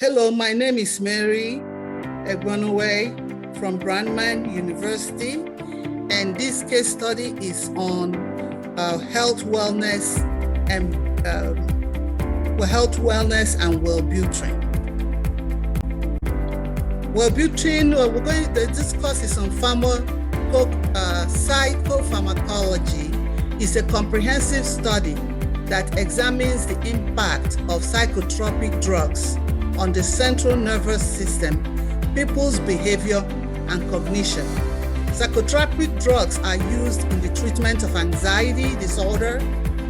Hello, my name is Mary Egbonowe from Brandman University, and this case study is on health, wellness, and Wellbutrin. Wellbutrin, we're going to discuss is on psychopharmacology. It's a comprehensive study that examines the impact of psychotropic drugs on the central nervous system, people's behavior, and cognition. Psychotropic drugs are used in the treatment of anxiety disorder,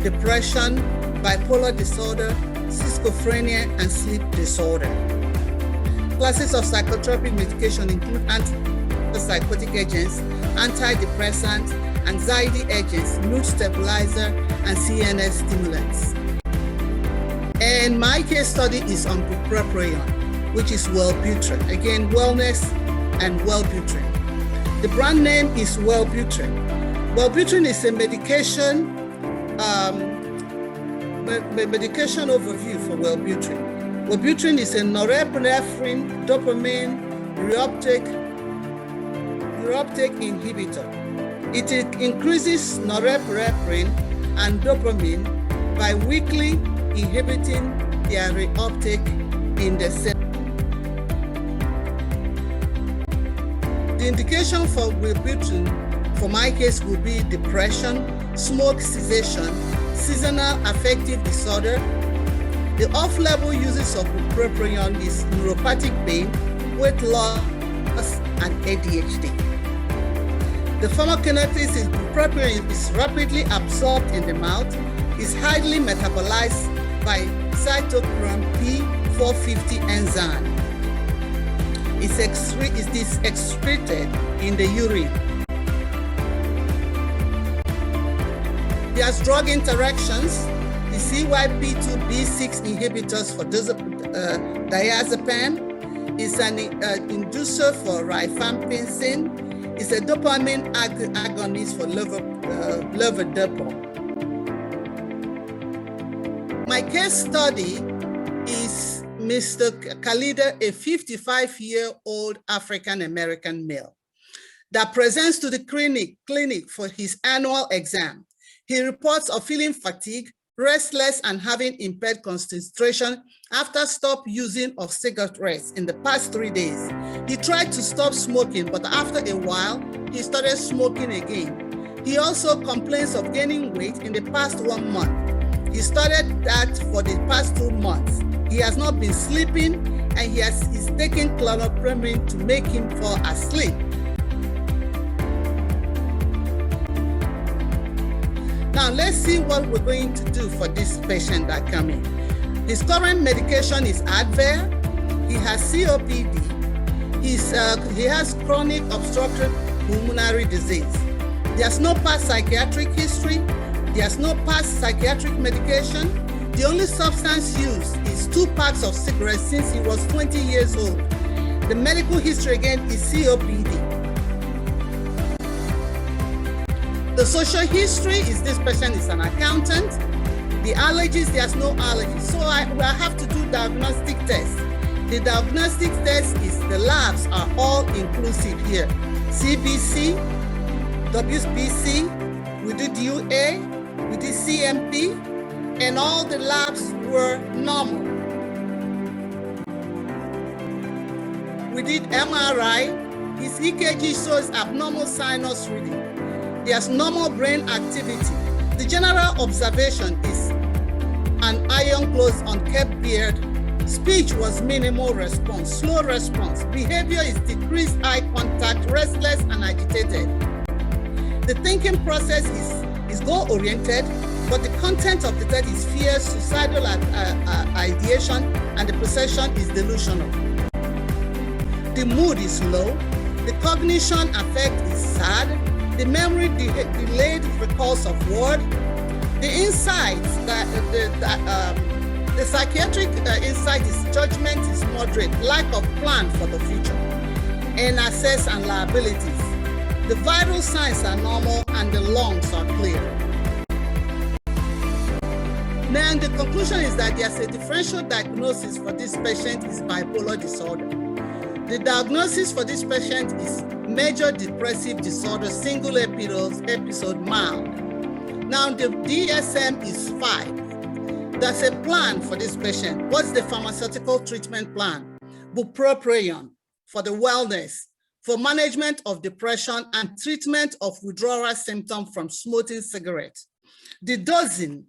depression, bipolar disorder, schizophrenia, and sleep disorder. Classes of psychotropic medication include antipsychotic agents, antidepressants, anxiety agents, mood stabilizer, and CNS stimulants. And my case study is on bupropion, which is Wellbutrin. Again, wellness and Wellbutrin. The brand name is Wellbutrin. Wellbutrin is a medication overview for Wellbutrin. Wellbutrin is a norepinephrine dopamine reuptake inhibitor. It increases norepinephrine and dopamine by weakly inhibiting their reuptake in the cell. The indication for Wellbutrin, for my case, will be depression, smoke cessation, seasonal affective disorder. The off-label uses of bupropion is neuropathic pain, weight loss, and ADHD. The pharmacokinetics is bupropion is rapidly absorbed in the mouth, is highly metabolized by cytochrome P450 enzyme. It is excreted in the urine. There's drug interactions. The CYP2B6 inhibitors for diazepam is an inducer for rifampicin. It's a dopamine agonist for levodopa. My case study is Mr. Khalida, a 55-year-old African-American male that presents to the clinic for his annual exam. He reports of feeling fatigued, restless, and having impaired concentration after stop using of cigarettes in the past 3 days. He tried to stop smoking, but after a while, he started smoking again. He also complains of gaining weight in the past 1 month. He started that for the past 2 months. He has not been sleeping, and he's taking clonopramine to make him fall asleep. Now let's see what we're going to do for this patient that come in. His current medication is Advair. He has COPD. He has chronic obstructive pulmonary disease. There's no past psychiatric history. There's no past psychiatric medication. The only substance used is 2 packs of cigarettes since he was 20 years old. The medical history again is COPD. The social history is this patient is an accountant. The allergies, there's no allergies. So I have to do diagnostic tests. The diagnostic test is the labs are all inclusive here. CBC, WBC, we did UA, we did CMP, and all the labs were normal. We did MRI. His EKG shows abnormal sinus reading. There's normal brain activity. The general observation is an iron clothes unkept beard. Speech was minimal response, slow response. Behavior is decreased eye contact, restless and agitated. The thinking process is goal-oriented, but the content of the thought is fear, suicidal ideation, and the perception is delusional. The mood is low. The cognition affect is sad. The memory delayed recalls of word. The insights, the psychiatric insight is judgment is moderate, lack of plan for the future, and assess and liabilities. The vital signs are normal and the lungs are clear. Now, the conclusion is that there's a differential diagnosis for this patient is bipolar disorder. The diagnosis for this patient is major depressive disorder, single episode mild. Now, the DSM is 5. There's a plan for this patient. What's the pharmaceutical treatment plan? Bupropion for the wellness, for management of depression and treatment of withdrawal symptoms from smoking cigarettes. The dosing,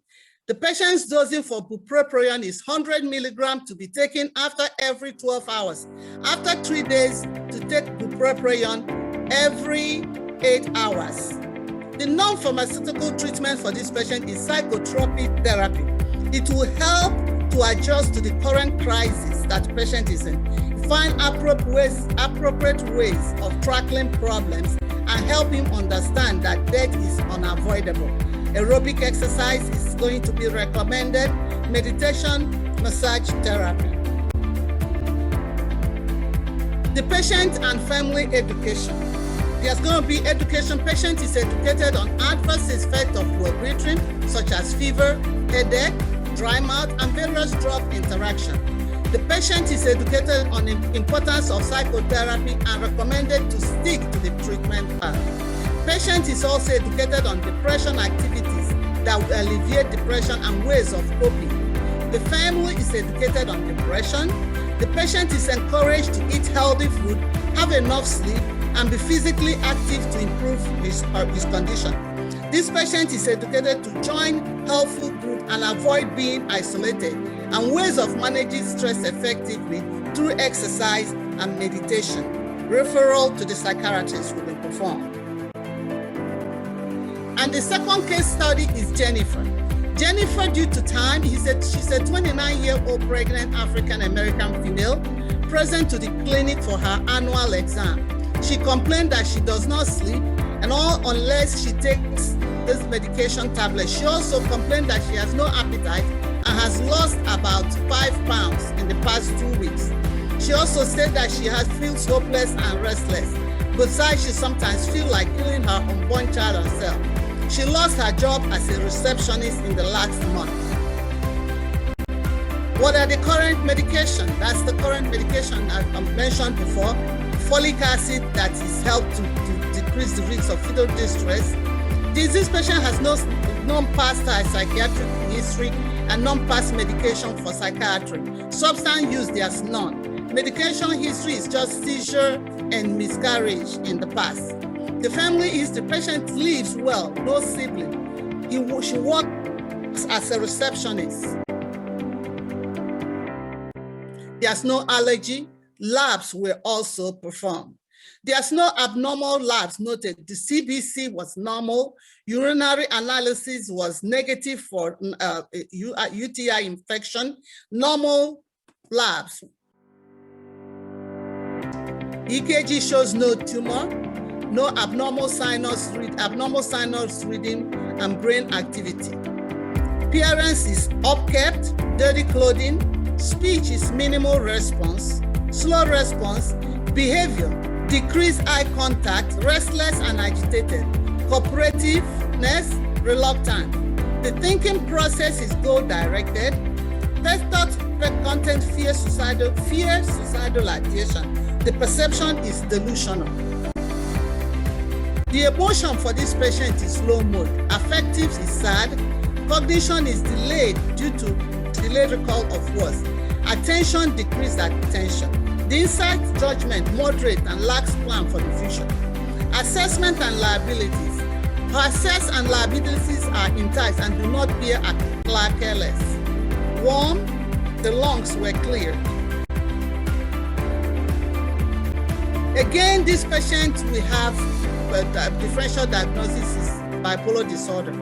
the patient's dosing for bupropion is 100 milligrams to be taken after every 12 hours. After 3 days, to take bupropion every 8 hours. The non-pharmaceutical treatment for this patient is psychotropic therapy. It will help to adjust to the current crisis that the patient is in, find appropriate ways of tackling problems, and help him understand that death is unavoidable. Aerobic exercise is going to be recommended, meditation, massage therapy. The patient and family education. There's going to be education. Patient is educated on adverse effects of well-being, such as fever, headache, dry mouth, and various drug interaction. The patient is educated on the importance of psychotherapy and recommended to stick to the treatment path. Patient is also educated on depression activities that will alleviate depression and ways of coping. The family is educated on depression. The patient is encouraged to eat healthy food, have enough sleep, and be physically active to improve his condition. This patient is educated to join helpful groups and avoid being isolated, and ways of managing stress effectively through exercise and meditation. Referral to the psychiatrist will be performed. And the second case study is Jennifer. Jennifer, due to time, she's a 29-year-old pregnant African-American female present to the clinic for her annual exam. She complained that she does not sleep and all unless she takes this medication tablet. She also complained that she has no appetite and has lost about 5 pounds in the past 2 weeks. She also said that she feels hopeless and restless. Besides, she sometimes feels like killing her unborn child herself. She lost her job as a receptionist in the last month. What are the current medication? That's the current medication I mentioned before. Folic acid that is helped to decrease the risk of fetal distress. This patient has no non-past psychiatric history and non-past medication for psychiatry. Substance use, there's none. Medication history is just seizure and miscarriage in the past. The family is the patient lives well, no sibling. She works as a receptionist. There's no allergy. Labs were also performed. There's no abnormal labs noted. The CBC was normal. Urinary analysis was negative for UTI infection. Normal labs. EKG shows no tumor, no abnormal sinus reading, and brain activity. Appearance is upkept, dirty clothing. Speech is minimal response, slow response. Behavior, decreased eye contact, restless and agitated. Cooperativeness, reluctant. The thinking process is goal-directed. Thought content, fear suicidal ideation. The perception is delusional. The emotion for this patient is low mood. Affective is sad. Cognition is delayed due to delayed recall of words. Attention, decreased attention. The insight judgment, moderate and lacks plan for the future. Assessment and liabilities. Her assess and liabilities are intact and do not bear a careless. 1, the lungs were cleared. Again, this patient we have a differential diagnosis is bipolar disorder,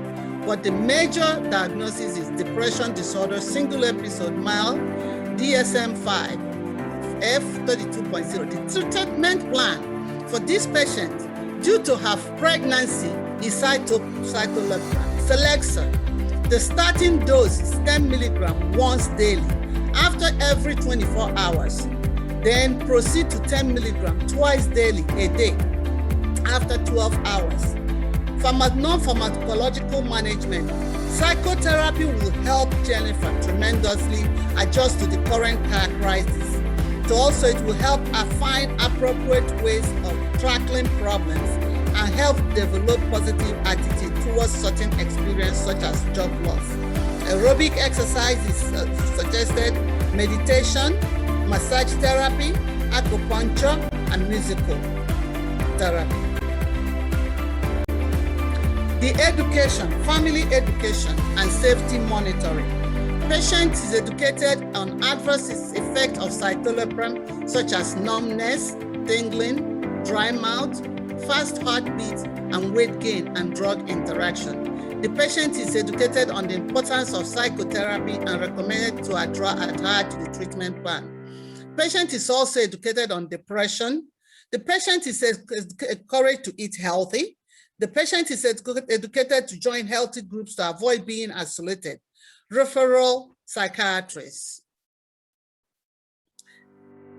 but the major diagnosis is depression disorder, single episode mild, DSM-5, F32.0. The treatment plan for this patient due to her pregnancy is cytolepra. Celexa. The starting dose is 10 milligrams once daily after every 24 hours. Then proceed to 10 milligrams twice daily a day after 12 hours. Non-pharmacological management. Psychotherapy will help Jennifer tremendously adjust to the current care crisis. It will help her find appropriate ways of tackling problems and help develop positive attitude towards certain experiences such as job loss. Aerobic exercise is suggested, meditation, massage therapy, acupuncture, and musical therapy. The education, family education, and safety monitoring. Patient is educated on adverse effects of citalopram, such as numbness, tingling, dry mouth, fast heartbeat, and weight gain and drug interaction. The patient is educated on the importance of psychotherapy and recommended to adhere to the treatment plan. Patient is also educated on depression. The patient is encouraged to eat healthy. The patient is educated to join healthy groups to avoid being isolated. Referral psychiatrists.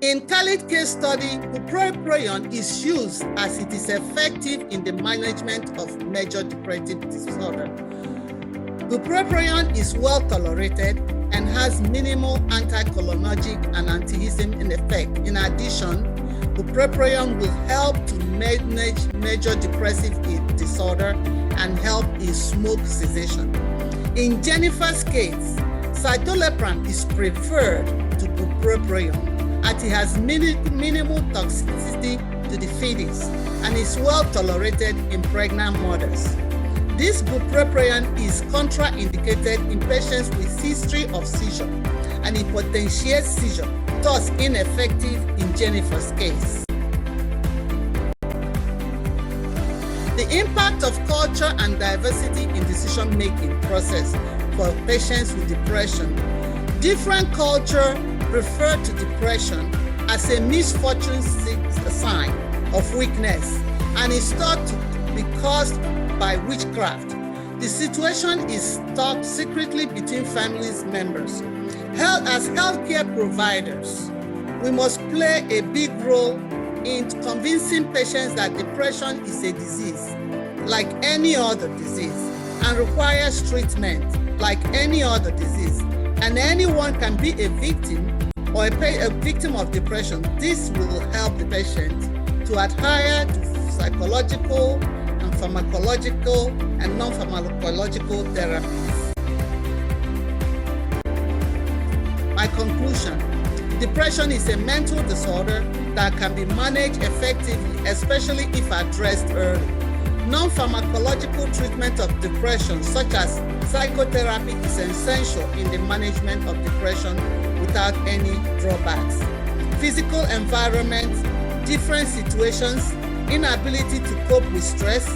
In Khalid case study, bupropion is used as it is effective in the management of major depressive disorder. Bupropion is well tolerated and has minimal anticholinergic and antihistamine effect. In addition, bupropion will help to manage major depressive disorder and help in smoke cessation. In Jennifer's case, citalopram is preferred to bupropion as it has minimal toxicity to the fetus and is well tolerated in pregnant mothers. This bupropion is contraindicated in patients with history of seizure and it potentiates seizure, thus ineffective in Jennifer's case. The impact of culture and diversity in decision-making process for patients with depression. Different culture refer to depression as a misfortune sign of weakness and is thought to be caused by witchcraft. The situation is thought secretly between families members. As healthcare providers, we must play a big role in convincing patients that depression is a disease like any other disease and requires treatment like any other disease, and anyone can be a victim or a victim of depression. This will help the patient to adhere to psychological and pharmacological and non-pharmacological therapies. My conclusion: depression is a mental disorder that can be managed effectively, especially if addressed early. Non-pharmacological treatment of depression, such as psychotherapy, is essential in the management of depression without any drawbacks. Physical environment, different situations, inability to cope with stress,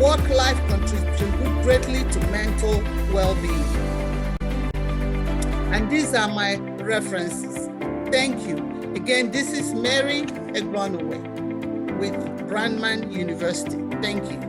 work life contribute greatly to mental well-being. And these are my references. Thank you. Again, this is Mary Egbonowe with Brandman University. Thank you.